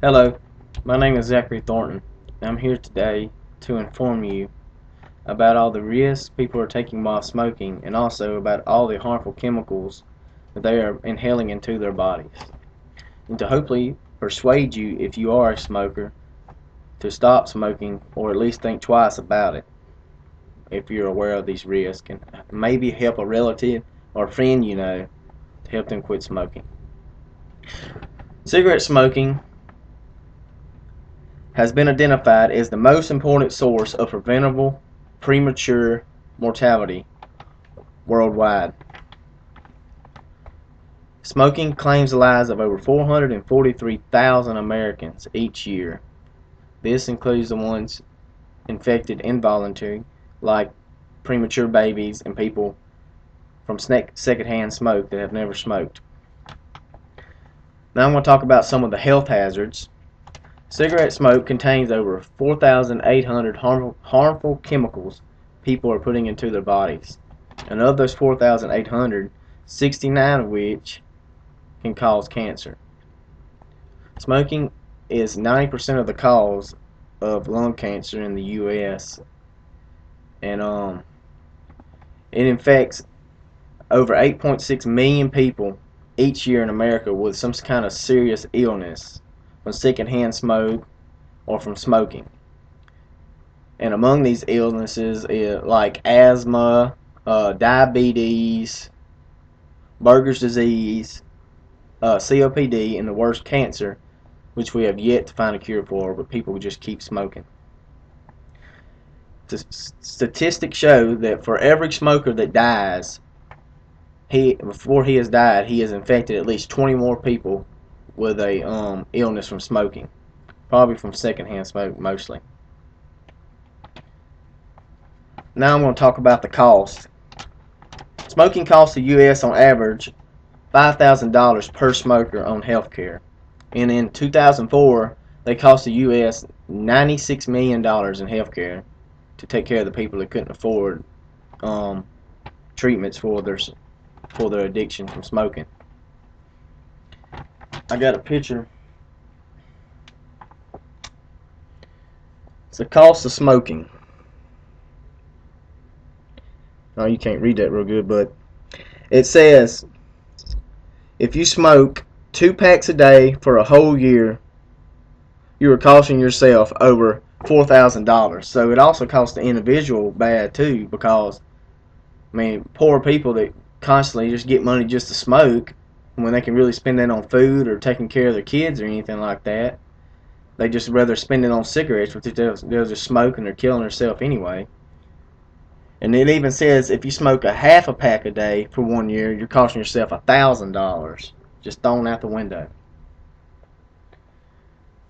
Hello, my name is Zachary Thornton. I'm here today to inform you about all the risks people are taking while smoking and also about all the harmful chemicals that they are inhaling into their bodies. And to hopefully persuade you, if you are a smoker, to stop smoking or at least think twice about it if you're aware of these risks, and maybe help a relative or friend you know to help them quit smoking. Cigarette smoking has been identified as the most important source of preventable premature mortality worldwide. Smoking claims the lives of over 443,000 Americans each year. This includes the ones infected involuntary, like premature babies and people from secondhand smoke that have never smoked. Now I'm going to talk about some of the health hazards. Cigarette smoke contains over 4,800 harmful chemicals people are putting into their bodies. And of those 4,800, 69 of which can cause cancer. Smoking is 90% of the cause of lung cancer in the U.S. And it infects over 8.6 million people each year in America with some kind of serious illness from secondhand smoke or from smoking. And among these illnesses is like asthma, diabetes, Buerger's disease, COPD, and the worst, cancer, which we have yet to find a cure for, but people just keep smoking. Statistics show that for every smoker that dies, before he has died, he has infected at least 20 more people with a illness from smoking, probably from secondhand smoke mostly. Now I'm going to talk about the cost. Smoking costs the U.S. on average $5,000 per smoker on health care, and in 2004 they cost the U.S. $96 million in health care to take care of the people that couldn't afford treatments for their addiction from smoking. I got a picture. It's the cost of smoking. Oh, you can't read that real good, but it says if you smoke 2 packs a day for a whole year, you are costing yourself over $4,000. So it also costs the individual bad too, because I mean, poor people that constantly just get money just to smoke when they can really spend that on food or taking care of their kids or anything like that. They just rather spend it on cigarettes, which they'll just smoke and they're killing themselves anyway. And it even says if you smoke a half a pack a day for 1 year, you're costing yourself $1,000, just thrown out the window.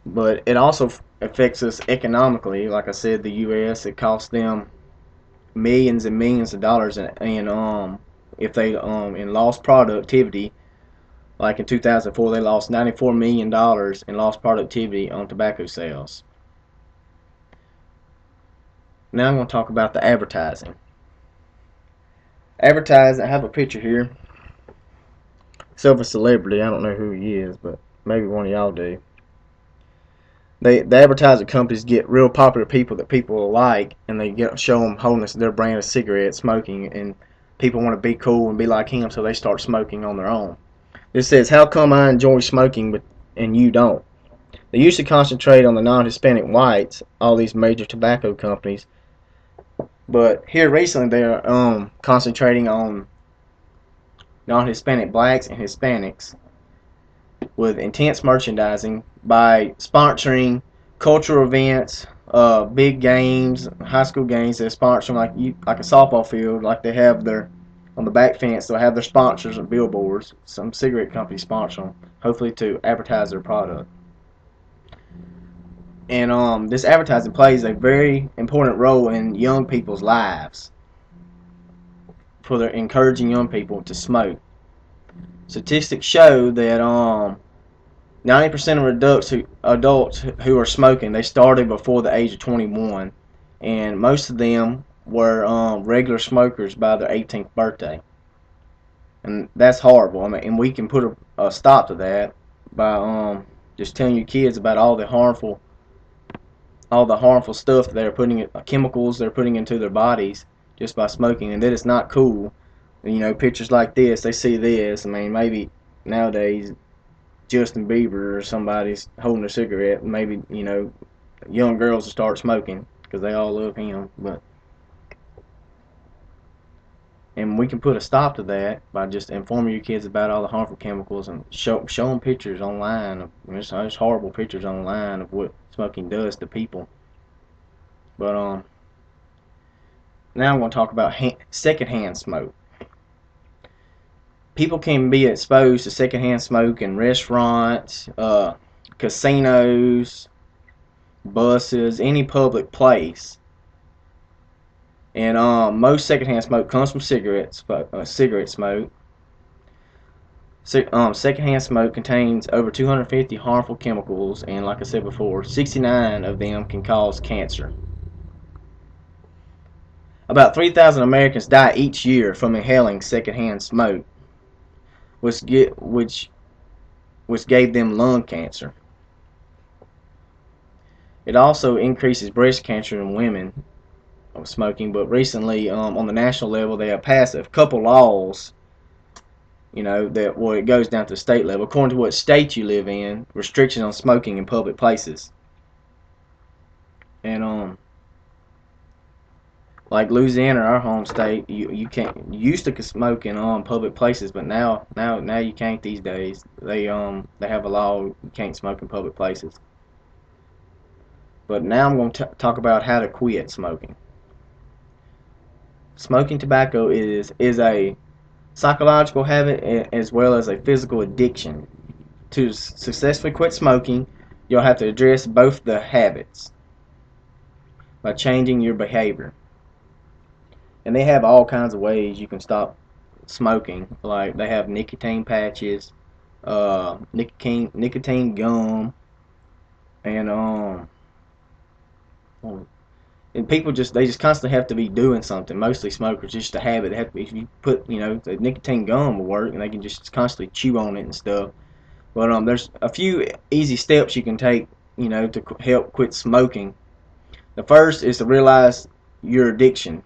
But it also affects us economically. Like I said, the U.S., it costs them millions and millions of dollars if they in lost productivity. Like in 2004, they lost $94 million in lost productivity on tobacco sales. Now I'm going to talk about the advertising. Advertising, I have a picture here. It's of a celebrity. I don't know who he is, but maybe one of y'all do. The advertising companies get real popular people that people like, and they show them holding their brand of cigarettes, smoking, and people want to be cool and be like him, so they start smoking on their own. This says, how come I enjoy smoking and you don't? They usually concentrate on the non-Hispanic whites, all these major tobacco companies, but here recently they're concentrating on non-Hispanic blacks and Hispanics with intense merchandising by sponsoring cultural events, big games, high school games. They're sponsoring like a softball field, like they have on the back fence. They'll have their sponsors and billboards. Some cigarette companies sponsor them, hopefully to advertise their product. And this advertising plays a very important role in young people's lives for their encouraging young people to smoke. Statistics show that 90% of adults who are smoking, they started before the age of 21, and most of them were regular smokers by their 18th birthday, and that's horrible. I mean, and we can put a stop to that by just telling your kids about all the harmful stuff that they're putting, chemicals they're putting into their bodies just by smoking, and that it's not cool. You know, pictures like this, they see this. I mean, maybe nowadays Justin Bieber or somebody's holding a cigarette. Maybe, you know, young girls will start smoking because they all love him. But and we can put a stop to that by just informing your kids about all the harmful chemicals and show them pictures online. There's horrible pictures online of what smoking does to people. But now I'm going to talk about secondhand smoke. People can be exposed to secondhand smoke in restaurants, casinos, buses, any public place. And most secondhand smoke comes from cigarette smoke. Secondhand smoke contains over 250 harmful chemicals, and like I said before, 69 of them can cause cancer. About 3,000 Americans die each year from inhaling secondhand smoke, which gave them lung cancer. It also increases breast cancer in women of smoking, but recently on the national level they have passed a couple laws, you know, that, well, it goes down to the state level. According to what state you live in, restrictions on smoking in public places. And like Louisiana, our home state, you can't, you used to smoke in public places, but now you can't these days. They have a law you can't smoke in public places. But now I'm going to talk about how to quit smoking. Smoking tobacco is a psychological habit as well as a physical addiction. To successfully quit smoking, you'll have to address both the habits by changing your behavior. And they have all kinds of ways you can stop smoking. Like they have nicotine patches, nicotine gum, and and people they just constantly have to be doing something. Mostly smokers, just a habit. They have to be, if you put, you know, the nicotine gum will work, and they can just constantly chew on it and stuff. But there's a few easy steps you can take, you know, to help quit smoking. The first is to realize your addiction,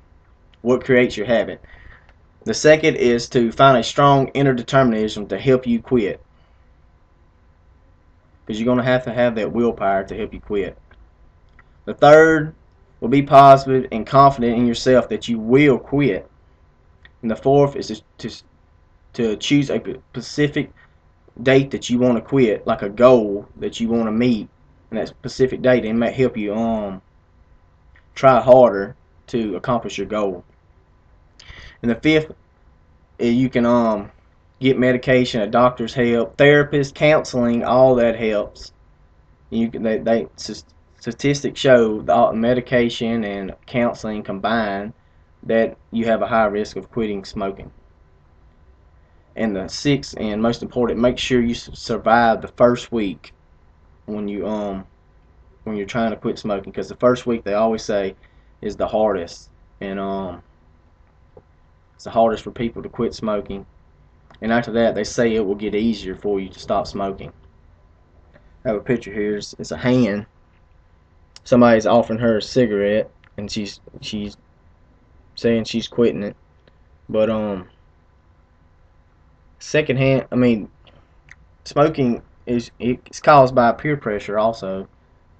what creates your habit. The second is to find a strong inner determination to help you quit, because you're going to have that willpower to help you quit. The third will be positive and confident in yourself that you will quit. And the fourth is to choose a specific date that you want to quit, like a goal that you want to meet, and that specific date, and it might help you try harder to accomplish your goal. And the fifth, you can get medication, a doctor's help, therapist, counseling, all that helps. You can statistics show that medication and counseling combined that you have a high risk of quitting smoking. And the sixth and most important, make sure you survive the first week when you're trying to quit smoking, because the first week, they always say, is the hardest, and it's the hardest for people to quit smoking. And after that, they say it will get easier for you to stop smoking. I have a picture here. It's a hand. Somebody's offering her a cigarette, and she's saying she's quitting it. But secondhand, I mean, smoking it's caused by peer pressure also.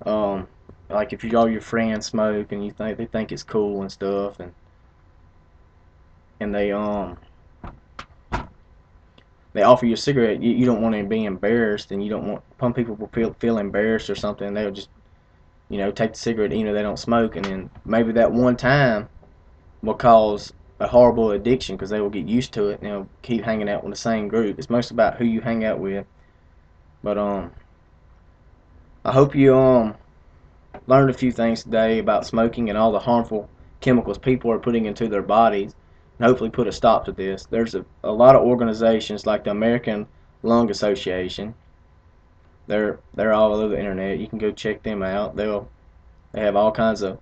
Like if all your friends smoke and they think it's cool and stuff, and they offer you a cigarette, you don't want to be embarrassed, and you don't want some people will feel embarrassed or something, and they'll just, you know, take the cigarette even though they don't smoke, and then maybe that one time will cause a horrible addiction because they will get used to it and they'll keep hanging out with the same group. It's most about who you hang out with. But I hope you learned a few things today about smoking and all the harmful chemicals people are putting into their bodies, and hopefully put a stop to this. There's a lot of organizations like the American Lung Association. They're all over the internet. You can go check them out. They have all kinds of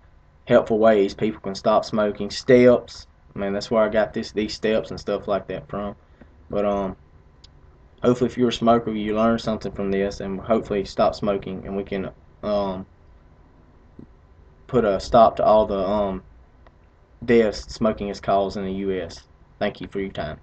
helpful ways people can stop smoking. Steps. I mean, that's where I got these steps and stuff like that from. But Hopefully, if you're a smoker, you learn something from this, and hopefully stop smoking, and we can um, put a stop to all the deaths smoking has caused in the U.S. Thank you for your time.